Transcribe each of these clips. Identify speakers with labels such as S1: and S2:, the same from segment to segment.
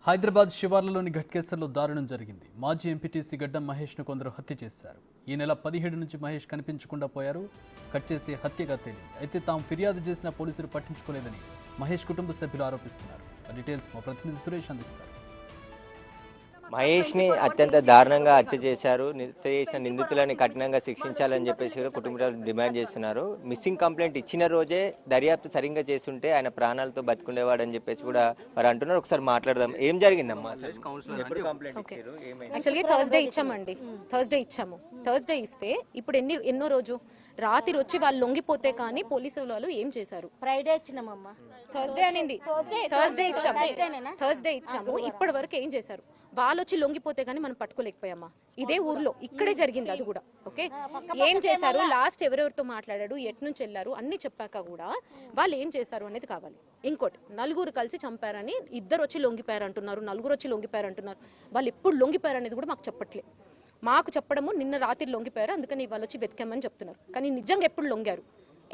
S1: హైదరాబాద్ శివార్లలోని ఘట్కేసర్లో దారుణం జరిగింది. మాజీ ఎంపీటీసీ గడ్డం మహేష్ను కొందరు హత్య చేశారు. ఈ నెల 17 నుంచి మహేష్ కనిపించకుండా పోయారు. కట్ చేస్తే హత్యగా తేలింది. అయితే తాము ఫిర్యాదు చేసిన పోలీసులు పట్టించుకోలేదని మహేష్ కుటుంబ సభ్యులు ఆరోపిస్తున్నారు. డీటెయిల్స్ మా ప్రతినిధి సురేష్ అందిస్తారు.
S2: మహేష్ని అత్యంత దారుణంగా హత్య చేశారు. హత్య చేసిన నిందితులని కఠినంగా శిక్షించాలని చెప్పేసి కుటుంబాలు డిమాండ్ చేస్తున్నారు. మిస్సింగ్ కంప్లైంట్ ఇచ్చిన రోజే దర్యాప్తు సరిగ్గా చేస్తుంటే ఆయన ప్రాణాలతో బతుకుండేవాడని చెప్పేసి కూడా వారు అంటున్నారు. ఒకసారి మాట్లాడదాం. ఏం జరిగిందమ్మా?
S3: యాక్చువల్గా థర్స్డే ఇచ్చామండి. థర్స్డే ఇస్తే ఇప్పుడు ఎన్నో రోజు రాత్రి వచ్చి వాళ్ళు లొంగిపోతే కానీ పోలీసు వాళ్ళు ఏం చేశారు?
S4: ఫ్రైడే ఇచ్చినామమ్మా.
S3: థర్స్డే అనింది. థర్స్డే ఇచ్చాము. ఇప్పటి వరకు ఏం చేశారు? వాళ్ళు వచ్చి లొంగిపోతే గానీ మనం పట్టుకోలేకపోయామా? ఇదే ఊర్లో ఇక్కడే జరిగింది అది కూడా. ఓకే, ఏం చేశారు? లాస్ట్ ఎవరెవరితో మాట్లాడాడు, ఎటు నుంచి వెళ్ళారు అన్ని చెప్పాక కూడా వాళ్ళు ఏం చేశారు అనేది కావాలి. ఇంకోటి, నలుగురు కలిసి చంపారని ఇద్దరు వచ్చి లొంగిపోయారు అంటున్నారు, నలుగురు వచ్చి లొంగిపోయారు అంటున్నారు. వాళ్ళు ఎప్పుడు లొంగిపోయారు అనేది కూడా మాకు చెప్పట్లేదు. మాకు చెప్పడము నిన్న రాత్రి లొంగిపోయారు, అందుకని వాళ్ళు వచ్చి వెతకామని చెప్తున్నారు. కానీ నిజంగా ఎప్పుడు లొంగారు,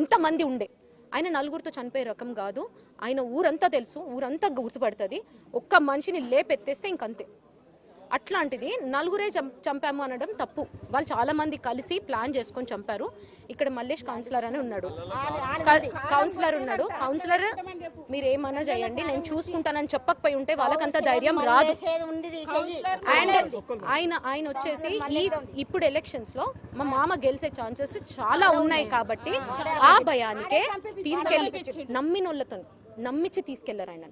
S3: ఎంతమంది ఉండే? ఆయన నలుగురితో చనిపోయే రకం కాదు. ఆయన ఊరంతా తెలుసు, ఊరంతా గుర్తుపడుతుంది. ఒక్క మనిషిని లేపెత్తేస్తే ఇంకంతే. అట్లాంటిది నలుగురే చంపాము అనడం తప్పు. వాళ్ళు చాలా మంది కలిసి ప్లాన్ చేసుకొని చంపారు. ఇక్కడ మల్లేష్ కౌన్సిలర్ అని ఉన్నాడు, కౌన్సిలర్ మీరు ఏమన్నా చేయండి నేను చూసుకుంటానని చెప్పకపోయి ఉంటే వాళ్ళకంత ధైర్యం రాదు. అండ్ ఆయన వచ్చేసి ఇప్పుడు ఎలక్షన్స్ లో మా మామ గెలిచే ఛాన్సెస్ చాలా ఉన్నాయి కాబట్టి ఆ భయానికే తీసుకెళ్ళి నమ్మించి తీసుకెళ్లారు ఆయన.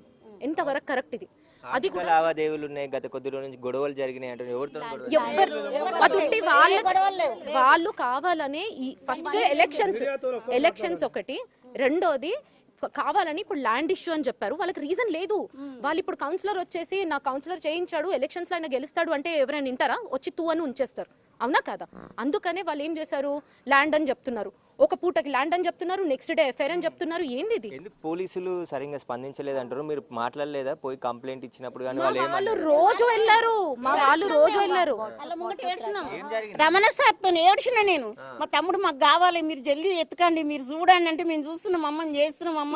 S3: ఎంతవరకు కరెక్ట్ ఇది? అది కూడా
S2: లావాదేవీలు ఉన్నాయి. గత కొద్ది రోజుల నుంచి గొడవలు జరిగినాయి అంటే
S3: వాళ్ళు కావాలనే ఈ ఫస్ట్ ఎలక్షన్స్ ఒకటి, రెండోది కావాలని ఇప్పుడు ల్యాండ్ ఇష్యూ అని చెప్పారు. వాళ్ళకి రీజన్ లేదు. వాళ్ళు ఇప్పుడు కౌన్సిలర్ వచ్చేసి నా కౌన్సిలర్ చేయించాడు, ఎలక్షన్స్ లో ఆయన గెలుస్తాడు అంటే ఎవరైనా వింటారా? వచ్చి తూ అని ఉంచేస్తారు, అవునా కదా? అందుకనే వాళ్ళు ఏం చేశారు? ల్యాండ్ అని చెప్తున్నారు, ఒక పూటకి ల్యాండ్ అని చెప్తున్నారు, నెక్స్ట్ డే ఎఫ్ఐఆర్ అని చెప్తున్నారు. ఏంది ఇది?
S2: పోలీసులు సరిగ్గా స్పందించలేదు అంటారు. మీరు మాట్లాడలేదా? పోయి కంప్లైంట్ ఇచ్చినప్పుడు
S3: వాళ్ళు రోజు వెళ్ళారు,
S4: రమణ సార్తో ఏడ్చిన నేను. మా తమ్ముడు మాకు కావాలి, మీరు జల్దీ ఎత్తుకండి, మీరు చూడండి అంటే మేము చూస్తున్నాం అమ్మ, చేస్తున్నాం అమ్మ,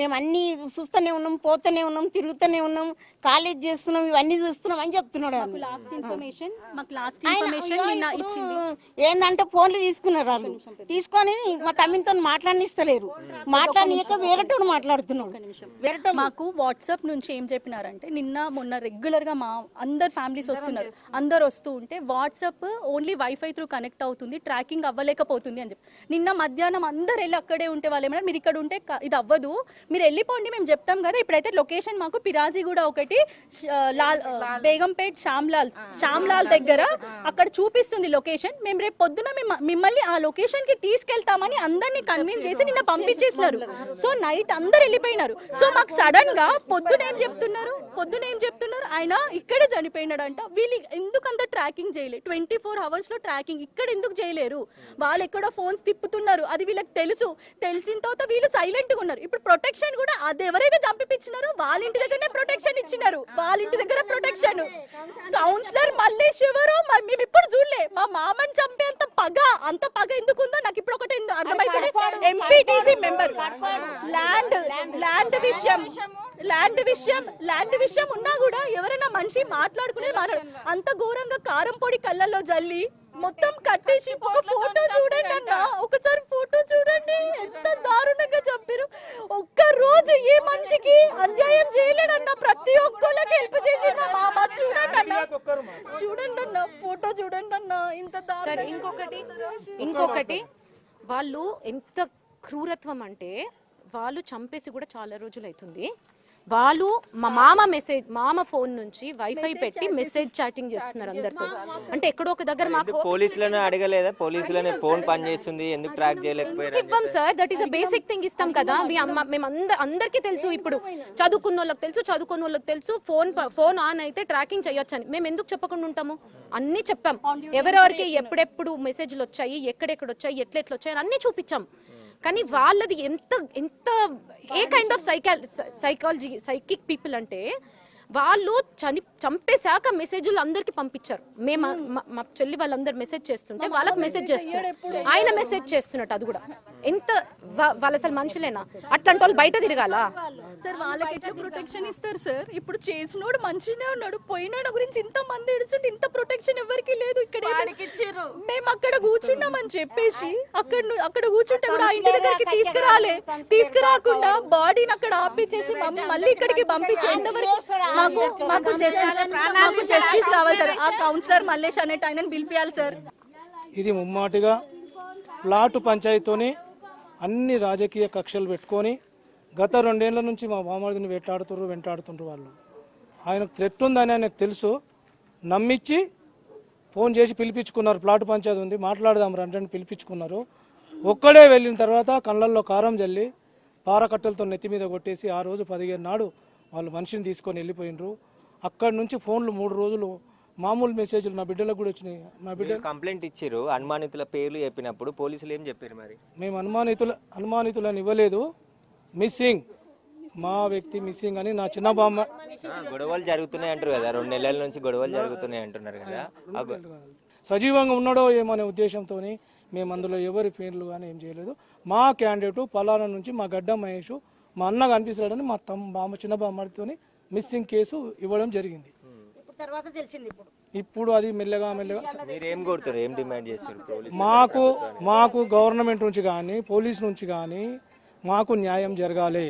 S4: మేము అన్ని చూస్తూనే ఉన్నాం, పోతూనే ఉన్నాం, తిరుగుతూనే ఉన్నాం, కాలేజ్ చేస్తున్నాం, ఇవన్నీ చూస్తున్నాం అని చెప్తున్నాడు. ఏంటంటే ఫోన్లు తీసుకున్నారు వాళ్ళు, తీసుకొని మా తమ్మితో మాట్లాడనిస్తలేరు, మాట్లాడనీయక వేరేటోడు మాట్లాడుతున్నాడు.
S5: మాకు వాట్సాప్ నుంచి ఏం చెప్పినారంటే మొన్న రెగ్యులర్ గా మా అందరు ఫ్యామిలీస్ వస్తున్నారు, అందరు వస్తూ ఉంటే WhatsApp only wifi through connect అవుతుంది, ట్రాకింగ్ అవ్వలేకపోతుంది అని చెప్పి నిన్న మధ్యాహ్నం అందరు వెళ్ళి అక్కడే ఉంటే వాళ్ళు ఏమన్నా మీరు ఇక్కడ ఉంటే ఇది అవ్వదు, మీరు వెళ్ళిపోండి మేము చెప్తాం కదా. ఇప్పుడైతే లొకేషన్ మాకు పిరాజీ కూడా ఒకటి బేగంపేట్ శ్యామ్లాల్ దగ్గర అక్కడ చూపిస్తుంది లొకేషన్. మేము రేపు పొద్దున మిమ్మల్ని ఆ లొకేషన్ కి తీసుకెళ్తామని అందరినీ కన్విన్స్ చేసి నిన్న పంపించేసినారు. సో నైట్ అందరు వెళ్ళిపోయినారు. సో మాకు సడన్ గా పొద్దున ఏం చెప్తున్నారు ఆయన ఇక్కడే చనిపోయినాడంట. వీళ్ళు ఎందుకంత ట్రాకింగ్ చేయలేదు? 24 hours లో ట్రాకింగ్ ఇక్కడ ఎందుకు చేయలేరు? వాళ్ళు ఎక్కడో ఫోన్స్ తిప్పుతున్నారు, అది వీళ్ళకి తెలిసిన తర్వాత వీళ్ళు సైలెంట్ గా ఉన్నారు. ఇప్పుడు ప్రొటెక్షన్ కూడా అది ఎవరైతే చంపిపించినారో వాళ్ళ ఇంటి దగ్గరనే ప్రొటెక్షన్ ఇచ్చినారు, వాళ్ళ ఇంటి దగ్గర ప్రొటెక్షన్. కౌన్సిలర్ మల్లేష్ ఎవరో మేము ఇప్పుడు చూడలే. మా మామని చంపేంత అంత పగ ఎందుకు ఉందో నాకు ఇప్పుడు ఒకటి అర్థమైతే. ఎంపీటీసీ మెంబర్ ల్యాండ్ విషయం ఉన్నా కూడా ఎవరైనా మనిషి మాట్లాడుకునేది అంత ఘోరంగా కారం పొడి కళ్ళల్లో జల్లి మొత్తం కట్టేసి ఒక ఫోటో చూడండి అన్న, ఒకసారి ఫోటో చూడండి ఎంత దారుణంగా చంపారు. ఒక్క రోజు ఏ మనిషికి అన్యాయం చేయలేడన్న, ప్రతి ఒక్కళ్ళకి హెల్ప్ చేసి మా మామ. చూడండి అన్న ఫోటో చూడండి అన్న, ఇంత దారుణం.
S3: ఇంకొకటి వాళ్ళు ఎంత క్రూరత్వం అంటే వాళ్ళు చంపేసి కూడా చాలా రోజులు అవుతుంది. వాళ్ళు మా మామ ఫోన్ నుంచి వైఫై పెట్టి మెసేజ్ చాటింగ్ చేస్తున్నారు అందరితో. అంటే ఎక్కడో ఒక దగ్గర మాకు
S2: పోలీసులను అడగలేదా? పోలీసులనే ఫోన్ పని చేస్తుంది, ఎందుకు ట్రాక్ చేయలేకపోయారు?
S3: ఇవ్వం sir, that is a basic thing ఇస్తాం కదా. మేము అందరికీ తెలుసు, ఇప్పుడు చదువుకున్న వాళ్ళకి తెలుసు ఫోన్ ఆన్ అయితే ట్రాకింగ్ చేయొచ్చు అని. మేము ఎందుకు చెప్పకుండా ఉంటాము? అన్ని చెప్పాం, ఎవరెవరికి ఎప్పుడెప్పుడు మెసేజ్లు వచ్చాయి, ఎక్కడెక్కడ వచ్చాయి, ఎట్లెట్లు వచ్చాయి అని అన్ని చూపించాం. కానీ వాళ్ళది ఎంత ఏ కైండ్ ఆఫ్ సైకిక్ పీపుల్ అంటే వాళ్ళు చంపేశాక మెసేజ్లు అందరికి పంపించారు. మేము మా చెల్లి వాళ్ళందరూ మెసేజ్ చేస్తుంటే వాళ్ళకి మెసేజ్ చేస్తున్నారు, ఆయన మెసేజ్ చేస్తున్నట్టు. అది కూడా ఎంత వాళ్ళు అసలు మనుషులేనా? అట్లాంటి వాళ్ళు బయట తిరగాల
S5: సార్? వాళ్ళకి ఎట్లా ప్రొటెక్షన్ ఇస్తారు సార్? ఇప్పుడు చేసినోడు మంచిగానే ఉన్నాడు, పోయినోడు గురించి ఇంత మంది ఎడుస్తుంటే ఇంత ప్రొటెక్షన్ ఎవరికి లేదు. ఇక్కడ మేము అక్కడ కూర్చున్నామని చెప్పేసి అక్కడ కూర్చుంటే కూడా ఆ ఇంటి దగ్గరికి తీసుకురాకుండా బాడీని అక్కడ ఆపిచ్చేసి మళ్ళీ ఇక్కడికి పంపించేంతవరకు మాకు జస్టిస్ కావాలి సార్. ఆ కౌన్సిలర్ మల్లేష్ అనేట ఆయనని పిలిపియాలి సార్.
S6: ఇది ముమ్మాటిగా ప్లాటు పంచాయతీతోని అన్ని రాజకీయ కక్షలు పెట్టుకొని గత 2 ఏళ్ల నుంచి మా బామర్దిని వెంటాడుతుండ్రు వాళ్ళు. ఆయనకు థ్రెట్ ఉందని ఆయనకు తెలుసు, నమ్మించి ఫోన్ చేసి పిలిపించుకున్నారు. ప్లాటు పంచాయతీ ఉంది, మాట్లాడదాం రండి పిలిపించుకున్నారు. ఒక్కడే వెళ్ళిన తర్వాత కళ్ళల్లో కారం జల్లి పారకట్టలతో నెత్తి మీద కొట్టేసి ఆ రోజు 15 నాడు వాళ్ళు మనిషిని తీసుకొని వెళ్ళిపోయినరు. అక్కడి నుంచి ఫోన్లు 3 రోజులు మామూలు మెసేజ్లు నా బిడ్డలకు కూడా వచ్చినాయి. నా బిడ్డ
S2: కంప్లైంట్ ఇచ్చారు, అనుమానితుల పేర్లు చెప్పినప్పుడు పోలీసులు ఏం చెప్పారు మరి?
S6: మేము అనుమానితులను ఇవ్వలేదు, మిస్సింగ్ మా వ్యక్తి మిస్సింగ్ అని నా చిన్న బామ్మ.
S2: గొడవలు జరుగుతున్నాయి అంటారు కదా, 2 నెలల నుంచి గొడవలు జరుగుతున్నాయి అంటున్నారు కదా.
S6: సజీవంగా ఉన్నాడో ఏమనే ఉద్దేశంతో మేము అందులో ఎవరి పేర్లు కానీ ఏం చేయలేదు. మా క్యాండిడేట్ పలానా నుంచి మా గడ్డ మహేష్ మా అన్న కనిపిస్తాడని మా చిన్న బామ్మడితో మిస్సింగ్ కేసు ఇవ్వడం జరిగింది. ఇప్పుడు అది మెల్లగా
S2: మీరేం కోరుతారు, ఏం డిమాండ్ చేస్తారు?
S6: మాకు గవర్నమెంట్ నుంచి కానీ పోలీస్ నుంచి కానీ మాకు న్యాయం జరగాలి.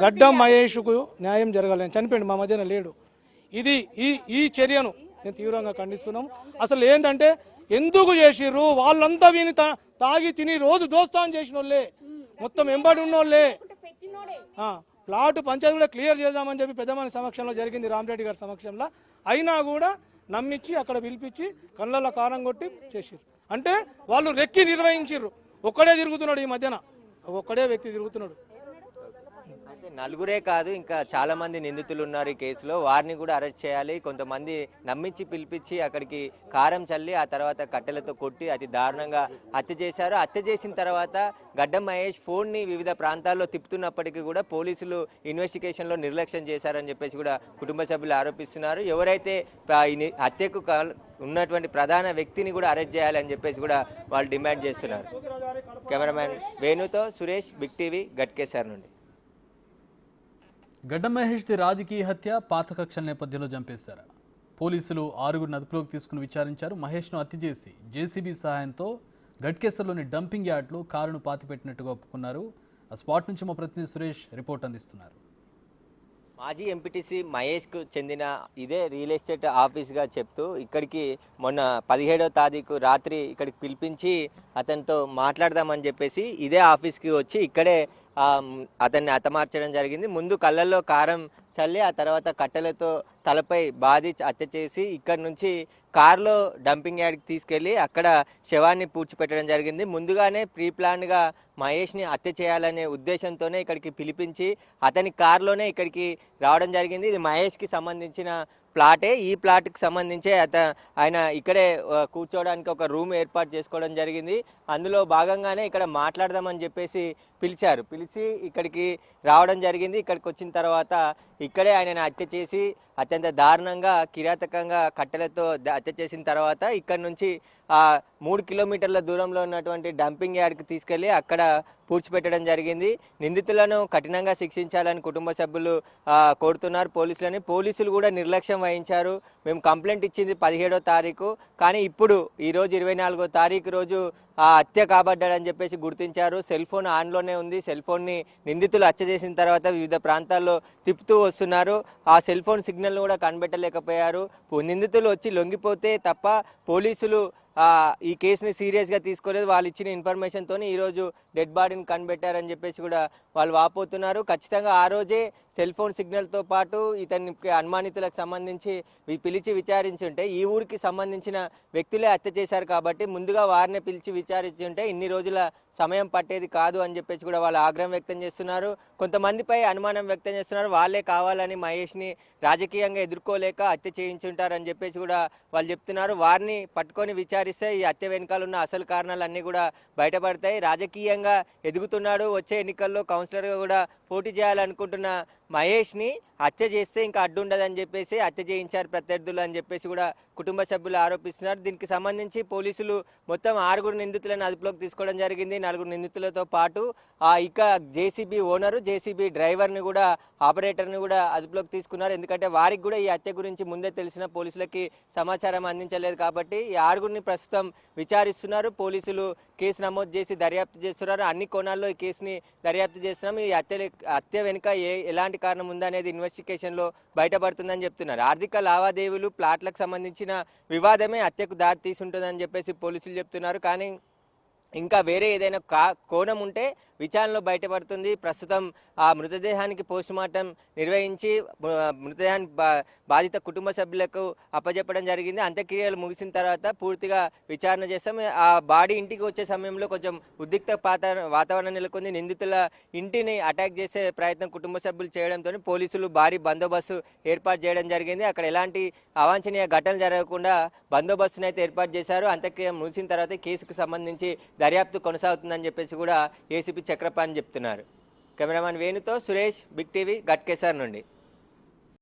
S6: గడ్డ మహేష్కు న్యాయం జరగాలి. చనిపోయింది, మా మధ్యన లేడు. ఇది ఈ చర్యను నేను తీవ్రంగా ఖండిస్తున్నాం. అసలు ఏంటంటే ఎందుకు చేసిర్రు? వాళ్ళంతా వీని తాగి తిని రోజు దోస్తాన్ చేసిన వాళ్ళే, మొత్తం ఎంబడి ఉన్నోళ్ళే. ప్లాట్ పంచాయతీ కూడా క్లియర్ చేద్దామని చెప్పి పెద్దమని సమక్షంలో జరిగింది, రామరెడ్డి గారి సమక్షంలో. అయినా కూడా నమ్మించి అక్కడ పిలిపించి కళ్ళల్లో కారం కొట్టి చేసిర్రు. అంటే వాళ్ళు రెక్కి నిర్వహించిర్రు. ఒక్కడే తిరుగుతున్నాడు ఈ మధ్యన, ఒక్కడే వ్యక్తి తిరుగుతున్నాడు.
S2: నలుగురే కాదు, ఇంకా చాలా మంది నిందితులు ఉన్నారు ఈ కేసులో. వారిని కూడా అరెస్ట్ చేయాలి. కొంతమంది నమ్మించి పిలిపించి అక్కడికి కారం చల్లి ఆ తర్వాత కట్టెలతో కొట్టి అతి దారుణంగా హత్య చేశారు. హత్య చేసిన తర్వాత గడ్డం మహేష్ ఫోన్ని వివిధ ప్రాంతాల్లో తిప్పుతున్నప్పటికీ కూడా పోలీసులు ఇన్వెస్టిగేషన్లో నిర్లక్ష్యం చేశారని చెప్పేసి కూడా కుటుంబ సభ్యులు ఆరోపిస్తున్నారు. ఎవరైతే హత్యకు ఉన్నటువంటి ప్రధాన వ్యక్తిని కూడా అరెస్ట్ చేయాలని చెప్పేసి కూడా వాళ్ళు డిమాండ్ చేస్తున్నారు. కెమెరామ్యాన్ వేణుతో సురేష్, బిగ్ టీవీ, గట్కేసర్ నుండి.
S1: గడ్డం మహేష్ది రాజకీయ హత్య, పాత కక్షల నేపథ్యంలో చంపేశారు. పోలీసులు 6గురిని అదుపులోకి తీసుకుని విచారించారు. మహేష్ను హత్య చేసి జేసీబీ సహాయంతో గట్కేసర్లోని డంపింగ్ యార్డ్లో కారును పాతిపెట్టినట్టుగా ఒప్పుకున్నారు. ఆ స్పాట్ నుంచి మా ప్రతినిధి సురేష్ రిపోర్ట్ అందిస్తున్నారు.
S2: మాజీ ఎంపీటీసీ మహేష్కు చెందిన ఇదే రియల్ ఎస్టేట్ ఆఫీస్గా చెప్తూ ఇక్కడికి మొన్న 17వ తారీఖు రాత్రి ఇక్కడికి పిలిపించి అతనితో మాట్లాడదామని చెప్పేసి ఇదే ఆఫీస్కి వచ్చి ఇక్కడే అతన్ని హతమార్చడం జరిగింది. ముందు కళ్ళల్లో కారం చల్లి ఆ తర్వాత కట్టెలతో తలపై బాధి హత్య చేసి ఇక్కడ నుంచి కారులో డంపింగ్ యార్డ్కి తీసుకెళ్లి అక్కడ శవాన్ని పూడ్చిపెట్టడం జరిగింది. ముందుగానే ప్రీ ప్లాన్గా మహేష్ని హత్య చేయాలనే ఉద్దేశంతోనే ఇక్కడికి పిలిపించి అతని కారులోనే ఇక్కడికి రావడం జరిగింది. ఇది మహేష్కి సంబంధించిన ప్లాటే. ఈ ప్లాట్కి సంబంధించే ఆయన ఇక్కడే కూర్చోవడానికి ఒక రూమ్ ఏర్పాటు చేసుకోవడం జరిగింది. అందులో భాగంగానే ఇక్కడ మాట్లాడదామని చెప్పేసి పిలిచి ఇక్కడికి రావడం జరిగింది. ఇక్కడికి వచ్చిన తర్వాత ఇక్కడే ఆయనను హత్య చేసి అత్యంత దారుణంగా కిరాతకంగా కట్టెలతో హత్య చేసిన తర్వాత ఇక్కడ నుంచి 3 కిలోమీటర్ల దూరంలో ఉన్నటువంటి డంపింగ్ యార్డ్కి తీసుకెళ్లి అక్కడ పూడ్చిపెట్టడం జరిగింది. నిందితులను కఠినంగా శిక్షించాలని కుటుంబ సభ్యులు కోరుతున్నారు పోలీసులని. పోలీసులు కూడా నిర్లక్ష్యం వహించారు. మేము కంప్లైంట్ ఇచ్చింది 17వ తారీఖు, కానీ ఇప్పుడు ఈరోజు 24వ తారీఖు రోజు హత్య కాబడ్డాడని చెప్పేసి గుర్తించారు. సెల్ ఫోన్ ఆన్లోనే ఉంది. సెల్ ఫోన్ని నిందితులు హత్య చేసిన తర్వాత వివిధ ప్రాంతాల్లో తిప్పుతూ వస్తున్నారు. ఆ సెల్ ఫోన్ సిగ్నల్ కూడా కనిపెట్టలేకపోయారు. నిందితులు వచ్చి లొంగిపోతే తప్ప పోలీసులు ఈ కేసుని సీరియస్గా తీసుకోలేదు. వాళ్ళు ఇచ్చిన ఇన్ఫర్మేషన్తో ఈరోజు డెడ్ బాడీని కనిపెట్టారని చెప్పేసి కూడా వాళ్ళు వాపోతున్నారు. ఖచ్చితంగా ఆ రోజే సెల్ ఫోన్ సిగ్నల్తో పాటు ఇతని అనుమానితులకు సంబంధించి పిలిచి విచారించి ఉంటే ఈ ఊరికి సంబంధించిన వ్యక్తులే హత్య చేశారు కాబట్టి ముందుగా వారిని పిలిచి విచారించి ఉంటే ఇన్ని రోజుల సమయం పట్టేది కాదు అని చెప్పేసి కూడా వాళ్ళు ఆగ్రహం వ్యక్తం చేస్తున్నారు. కొంతమందిపై అనుమానం వ్యక్తం చేస్తున్నారు. వాళ్ళే కావాలని మహేష్ని రాజకీయంగా ఎదుర్కోలేక హత్య చేయించుంటారని చెప్పేసి కూడా వాళ్ళు చెప్తున్నారు. వారిని పట్టుకొని విచారిస్తే ఈ హత్య వెనుకాల ఉన్న అసలు కారణాలన్నీ కూడా బయటపడతాయి. రాజకీయంగా ఎదుగుతున్నాడు, వచ్చే ఎన్నికల్లో కౌన్సిలర్గా కూడా పోటీ చేయాలనుకుంటున్న మహేష్ని హత్య చేస్తే ఇంకా అడ్డు ఉండదని చెప్పేసి హత్య చేయించారు ప్రత్యర్థులు అని చెప్పేసి కూడా కుటుంబ సభ్యులు ఆరోపిస్తున్నారు. దీనికి సంబంధించి పోలీసులు మొత్తం 6 నిందితులను అదుపులోకి తీసుకోవడం జరిగింది. 4 నిందితులతో పాటు ఇక జేసీబీ ఓనరు, జేసీబీ డ్రైవర్ని కూడా, ఆపరేటర్ని కూడా అదుపులోకి తీసుకున్నారు. ఎందుకంటే వారికి కూడా ఈ హత్య గురించి ముందే తెలిసిన పోలీసులకి సమాచారం అందించలేదు కాబట్టి ఈ 6 ప్రస్తుతం విచారిస్తున్నారు. పోలీసులు కేసు నమోదు చేసి దర్యాప్తు చేస్తున్నారు. అన్ని కోణాల్లో ఈ కేసుని దర్యాప్తు చేస్తున్నాం. ఈ హత్య వెనుక ఎలాంటి కారణం ఉందనేది ఇన్వెస్టిగేషన్లో బయటపడుతుందని చెప్తున్నారు. ఆర్థిక లావాదేవీలు, ప్లాట్లకు సంబంధించిన వివాదమే హత్యకు దారి తీసుంటుందని చెప్పేసి పోలీసులు చెప్తున్నారు. కానీ ఇంకా వేరే ఏదైనా కోణం ఉంటే విచారణలో బయటపడుతుంది. ప్రస్తుతం ఆ మృతదేహానికి పోస్టుమార్టం నిర్వహించి మృతదేహాన్ని బాధిత కుటుంబ సభ్యులకు అప్పజెప్పడం జరిగింది. అంత్యక్రియలు ముగిసిన తర్వాత పూర్తిగా విచారణ చేస్తాం. ఆ బాడీ ఇంటికి వచ్చే సమయంలో కొంచెం ఉద్రిక్త వాతావరణం నెలకొంది. నిందితుల ఇంటిని అటాక్ చేసే ప్రయత్నం కుటుంబ సభ్యులు చేయడంతో పోలీసులు భారీ బందోబస్తు ఏర్పాటు చేయడం జరిగింది. అక్కడ ఎలాంటి అవాంఛనీయ ఘటనలు జరగకుండా బందోబస్తును అయితే ఏర్పాటు చేశారు. అంత్యక్రియ ముగిసిన తర్వాత కేసుకు సంబంధించి దర్యాప్తు కొనసాగుతుందని చెప్పేసి కూడా ఏసీపీ చక్రపాణి చెప్తున్నారు. కెమెరామాన్ వేణుతో సురేష్, బిగ్ టీవీ, గట్కేసర్ నుండి.